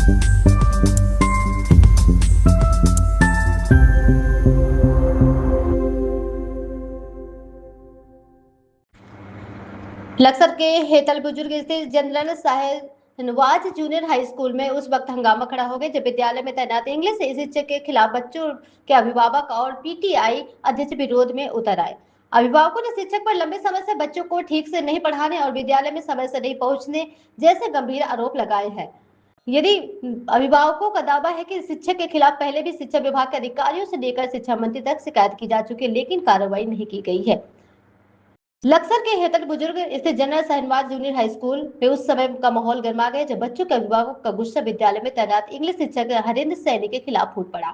लक्सर के हेतल बुजुर्ग स्थित जनरल साहेब नवाज जूनियर हाई स्कूल में उस वक्त हंगामा खड़ा हो गया जब विद्यालय में तैनात इंग्लिश शिक्षक के खिलाफ बच्चों के अभिभावक और पीटीआई अध्यक्ष विरोध में उतर आए। अभिभावकों ने शिक्षक पर लंबे समय से बच्चों को ठीक से नहीं पढ़ाने और विद्यालय में समय से नहीं पहुंचने जैसे गंभीर आरोप लगाए हैं। यदि अभिभावकों का दावा है कि शिक्षक के खिलाफ पहले भी शिक्षा विभाग के अधिकारियों से लेकर शिक्षा मंत्री तक शिकायत की जा चुकी है, लेकिन कार्रवाई नहीं की गई है। लक्सर के हेतल बुजुर्ग स्थित जनरल साहेब जूनियर हाई स्कूल में उस समय का माहौल गर्मा गया जब बच्चों के अभिभावकों का गुस्सा विद्यालय में तैनात इंग्लिश शिक्षक हरेंद्र सैनी के खिलाफ फूट पड़ा।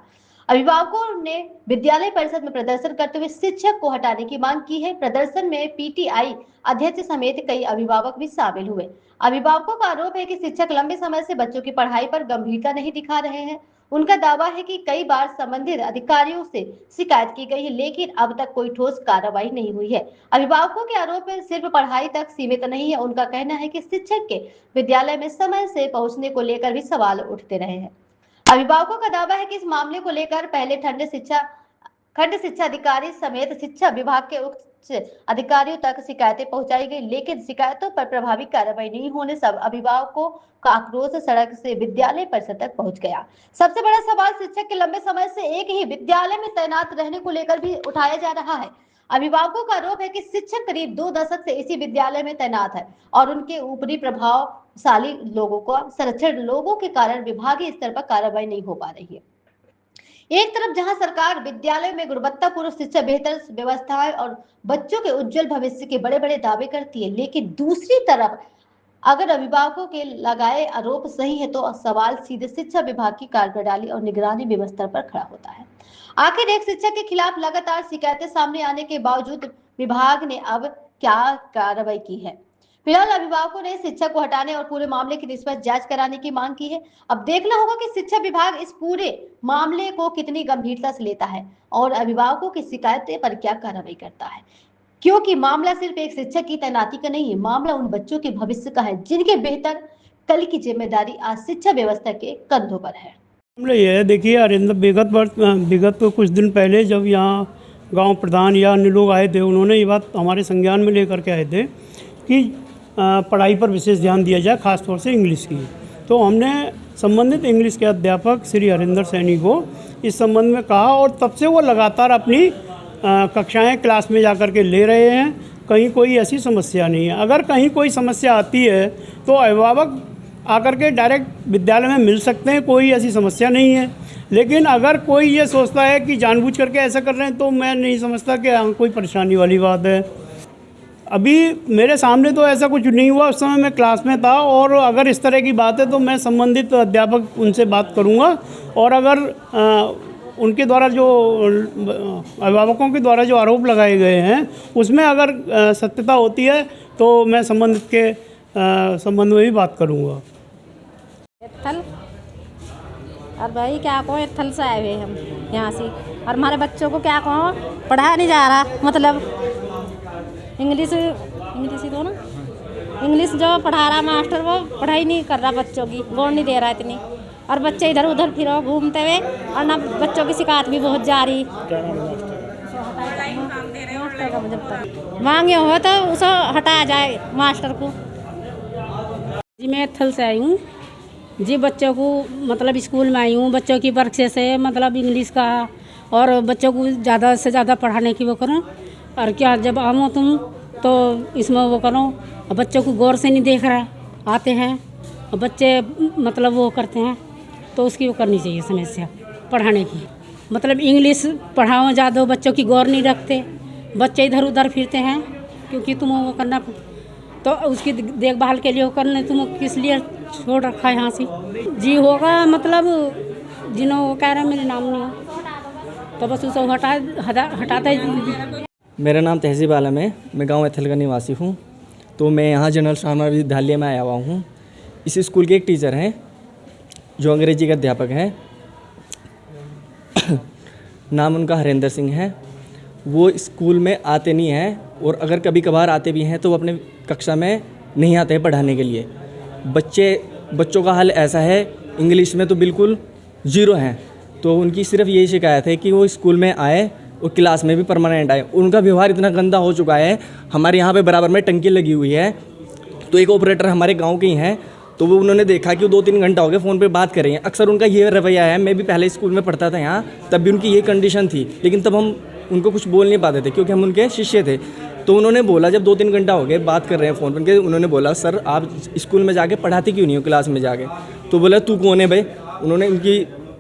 अभिभावकों ने विद्यालय परिषद में प्रदर्शन करते हुए शिक्षक को हटाने की मांग की है। प्रदर्शन में पीटीआई अध्यक्ष समेत कई अभिभावक भी शामिल हुए। अभिभावकों का आरोप है कि शिक्षक लंबे समय से बच्चों की पढ़ाई पर गंभीरता नहीं दिखा रहे हैं। उनका दावा है कि कई बार संबंधित अधिकारियों से शिकायत की गई है, लेकिन अब तक कोई ठोस कार्रवाई नहीं हुई है। अभिभावकों के आरोप सिर्फ पढ़ाई तक सीमित नहीं है। उनका कहना है कि शिक्षक के विद्यालय में समय से पहुंचने को लेकर भी सवाल उठते रहे हैं। अभिभावकों का दावा है कि इस मामले को लेकर पहले खंड शिक्षा अधिकारी समेत शिक्षा विभाग के उच्च अधिकारियों तक शिकायतें पहुंचाई गई, लेकिन शिकायतों पर प्रभावी कार्रवाई नहीं होने से अभिभावकों का आक्रोश सड़क से विद्यालय परिसर तक पहुंच गया। सबसे बड़ा सवाल शिक्षक के लंबे समय से एक ही विद्यालय में तैनात रहने को लेकर भी उठाया जा रहा है। अभिभावकों का आरोप है कि शिक्षक करीब 2 दशक से इसी विद्यालय में तैनात है और उनके ऊपरी प्रभावशाली लोगों को संरक्षण लोगों के कारण विभागीय स्तर पर कार्रवाई नहीं हो पा रही है। एक तरफ जहां सरकार विद्यालय में गुणवत्तापूर्ण शिक्षा, बेहतर व्यवस्थाएं और बच्चों के उज्जवल भविष्य के बड़े-बड़े दावे करती है, लेकिन दूसरी तरफ अगर अभिभावकों के लगाए आरोप सही है तो सवाल सीधे शिक्षा विभाग की कार्यप्रणाली और निगरानी व्यवस्था पर खड़ा होता है। आखिर एक शिक्षक के खिलाफ लगातार शिकायतें सामने आने के बावजूद विभाग ने अब क्या कार्रवाई की है? फिलहाल अभिभावकों ने शिक्षक को हटाने और पूरे मामले की निष्पक्ष जांच कराने की मांग की है। अब देखना होगा कि शिक्षा विभाग इस पूरे मामले को कितनी गंभीरता से लेता है और अभिभावकों की शिकायतें पर क्या कार्रवाई करता है, क्योंकि मामला सिर्फ एक शिक्षक की तैनाती का नहीं है, मामला उन बच्चों के भविष्य का है जिनके बेहतर कल की जिम्मेदारी आज शिक्षा व्यवस्था के कंधों पर है। ये देखिए अरिंदर, विगत कुछ दिन पहले जब यहाँ गांव प्रधान या अन्य लोग आए थे, उन्होंने ये बात हमारे संज्ञान में लेकर के आए थे कि पढ़ाई पर विशेष ध्यान दिया जाए, खासतौर से इंग्लिश की। तो हमने संबंधित इंग्लिश के अध्यापक श्री हरेंद्र सैनी को इस संबंध में कहा और तब से वो लगातार अपनी कक्षाएं क्लास में जाकर के ले रहे हैं। कहीं कोई ऐसी समस्या नहीं है। अगर कहीं कोई समस्या आती है तो अभिभावक आकर के डायरेक्ट विद्यालय में मिल सकते हैं, कोई ऐसी समस्या नहीं है। लेकिन अगर कोई ये सोचता है कि जानबूझ करके ऐसा कर रहे हैं तो मैं नहीं समझता कि कोई परेशानी वाली बात है। अभी मेरे सामने तो ऐसा कुछ नहीं हुआ, उस समय मैं क्लास में था, और अगर इस तरह की बात है तो मैं संबंधित अध्यापक उनसे बात करूंगा और अगर उनके द्वारा जो अभिभावकों के द्वारा जो आरोप लगाए गए हैं उसमें अगर सत्यता होती है तो मैं संबंधित के संबंध में भी बात करूंगा। और भाई क्या कहो, थल से आए हुए हम यहाँ से, और हमारे बच्चों को क्या कहो पढ़ाया नहीं जा रहा। मतलब इंग्लिश ही दो ना, इंग्लिश जो पढ़ा रहा मास्टर वो पढ़ाई नहीं कर रहा, बच्चों की गौर नहीं दे रहा इतनी, और बच्चे इधर उधर फिरो घूमते हुए, और ना बच्चों की शिकायत भी बहुत जा रही। मांगे हो तो उसे हटाया जाए मास्टर को। जी मैं थल से आई हूँ जी, बच्चों को मतलब स्कूल में आई हूँ, बच्चों की परीक्षा से मतलब इंग्लिश का और बच्चों को ज़्यादा से ज़्यादा पढ़ाने की वो करो, और क्या जब आओ तुम तो इसमें वो करो, बच्चों को गौर से नहीं देख रहा, आते हैं और बच्चे मतलब वो करते हैं, तो उसकी वो करनी चाहिए समस्या पढ़ाने की। मतलब इंग्लिश पढ़ाओ ज़्यादा, बच्चों की गौर नहीं रखते, बच्चे इधर उधर फिरते हैं, क्योंकि तुम वो करना तो उसकी देखभाल के लिए करने तुम किस लिए छोड़ रखा है यहाँ से। जी होगा, मतलब जिन्हों वो कह रहे हैं मेरे नाम नहीं तो बस उसे हटाता है। मेरा नाम तहजीब आलम है, मैं गांव एथल का निवासी हूं। तो मैं यहाँ जनरल शाहनवाज विद्यालय में आया हुआ हूं। इस स्कूल के एक टीचर हैं जो अंग्रेजी के अध्यापक हैं, नाम उनका हरेंद्र सिंह है। वो स्कूल में आते नहीं हैं, और अगर कभी कभार आते भी हैं तो वो अपने कक्षा में नहीं आते हैं पढ़ाने के लिए। बच्चों का हाल ऐसा है इंग्लिश में तो बिल्कुल ज़ीरो हैं। तो उनकी सिर्फ यही शिकायत है कि वो स्कूल में आए और क्लास में भी परमानेंट आए। उनका व्यवहार इतना गंदा हो चुका है। हमारे यहाँ पे बराबर में टंकी लगी हुई है, तो एक ऑपरेटर हमारे गांव के ही हैं, तो वो उन्होंने देखा कि वो 2-3 घंटा हो गए फ़ोन पे बात कर रही हैं। अक्सर उनका ये रवैया है। मैं भी पहले स्कूल में पढ़ता था यहाँ, तब भी उनकी ये कंडीशन थी, लेकिन तब हम उनको कुछ बोल नहीं पाते थे क्योंकि हम उनके शिष्य थे। तो उन्होंने बोला, जब 2-3 घंटा हो गए बात कर रहे हैं फ़ोन पर, उन्होंने बोला, सर आप स्कूल में जाके पढ़ाते क्यों नहीं हो क्लास में जाके? तो बोला, तू कौन है भाई? उन्होंने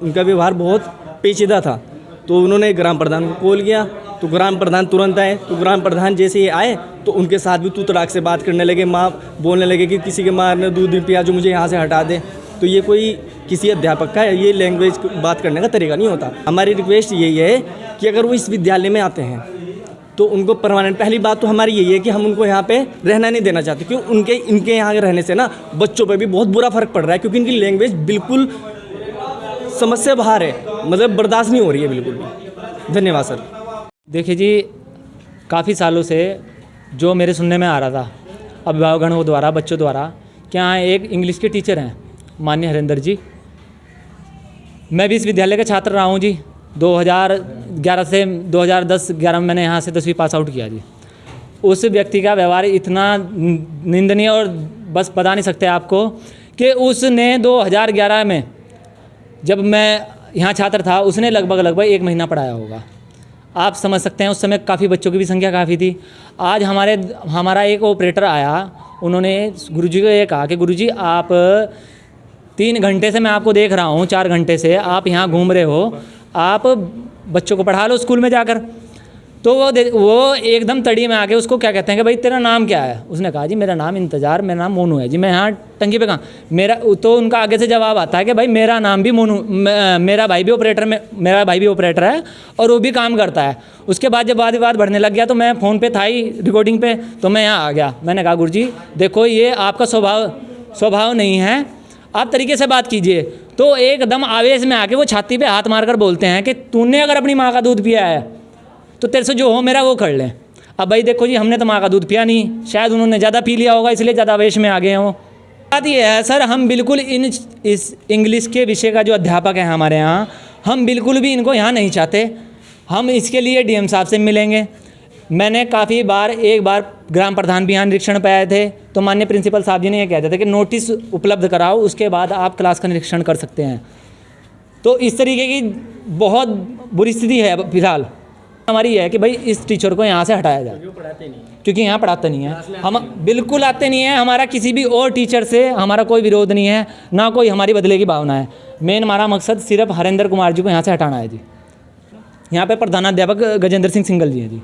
उनका व्यवहार बहुत पेचीदा था। तो उन्होंने ग्राम प्रधान को कॉल किया, तो ग्राम प्रधान तुरंत आए। तो ग्राम प्रधान जैसे ही आए तो उनके साथ भी तू तड़ाक से बात करने लगे। माँ बोलने लगे कि किसी के माँ ने दूध पिया, जो मुझे यहाँ से हटा दे। तो ये कोई किसी अध्यापक का ये लैंग्वेज बात करने का तरीका नहीं होता। हमारी रिक्वेस्ट यही है कि अगर वो इस विद्यालय में आते हैं तो उनको परमानेंट, पहली बात तो हमारी यही है कि हम उनको यहाँ पे रहना नहीं देना चाहते, क्यों इनके यहाँ रहने से ना बच्चों पे भी बहुत बुरा फर्क पड़ रहा है, क्योंकि इनकी लैंग्वेज बिल्कुल समझ से बाहर है, मतलब बर्दाश्त नहीं हो रही है बिल्कुल भी। धन्यवाद सर। देखिए जी, काफ़ी सालों से जो मेरे सुनने में आ रहा था अभिभावकों द्वारा, बच्चों द्वारा, कि यहाँ एक इंग्लिश के टीचर हैं माननीय हरेंद्र जी। मैं भी इस विद्यालय का छात्र रहा हूँ जी। 2011 से 2010-11 में मैंने यहाँ से 10वीं पास आउट किया जी। उस व्यक्ति का व्यवहार इतना निंदनीय और बस बता नहीं सकते आपको, कि उसने 2011 में, जब मैं यहाँ छात्र था, उसने लगभग 1 महीना पढ़ाया होगा। आप समझ सकते हैं उस समय काफ़ी बच्चों की भी संख्या काफ़ी थी। आज हमारा एक ऑपरेटर आया, उन्होंने गुरुजी को ये कहा कि गुरुजी आप 3 घंटे से मैं आपको देख रहा हूँ, 4 घंटे से आप यहाँ घूम रहे हो, आप बच्चों को पढ़ा लो स्कूल में जाकर। तो वो एकदम तड़ी में आके उसको क्या कहते हैं कि भाई तेरा नाम क्या है? उसने कहा जी मेरा नाम इंतज़ार, मेरा नाम मोनू है जी, मैं यहाँ टंकी पे कहाँ मेरा। तो उनका आगे से जवाब आता है कि भाई मेरा नाम भी मोनू, मेरा भाई भी ऑपरेटर है और वो भी काम करता है। उसके बाद जब बात बढ़ने लग गया तो मैं फ़ोन पे था ही रिकॉर्डिंग पे, तो मैं यहाँ आ गया। मैंने कहा गुरुजी देखो ये आपका स्वभाव नहीं है, आप तरीके से बात कीजिए। तो एकदम आवेश में आके वो छाती पे हाथ मारकर बोलते हैं कि तूने अगर अपनी माँ का दूध पिया है तो तेरे से जो हो मेरा वो कर लें। अब भाई देखो जी, हमने तो माँ का दूध पिया नहीं, शायद उन्होंने ज़्यादा पी लिया होगा, इसलिए ज़्यादा आवेश में आ गए हों। बात ये है सर, हम बिल्कुल इस इंग्लिश के विषय का जो अध्यापक है हमारे यहाँ, हम बिल्कुल भी इनको यहाँ नहीं चाहते। हम इसके लिए डीएम साहब से मिलेंगे। मैंने एक बार ग्राम प्रधान भी यहाँ निरीक्षण पे आए थे, तो माननीय प्रिंसिपल साहब जी ने ये कहते थे कि नोटिस उपलब्ध कराओ, उसके बाद आप क्लास का निरीक्षण कर सकते हैं। तो इस तरीके की बहुत बुरी स्थिति है फिलहाल। हमारी है कि भाई इस टीचर को यहाँ से हटाया जाए, क्योंकि यहाँ पढ़ाते नहीं है। हम बिल्कुल आते नहीं है। हमारा किसी भी और टीचर से हमारा कोई विरोध नहीं है, ना कोई हमारी बदले की भावना है। मेन हमारा मकसद सिर्फ हरेंद्र कुमार जी को यहाँ से हटाना है जी। यहाँ पे प्रधानाध्यापक गजेंद्र सिंह सिंगल जी हैं जी।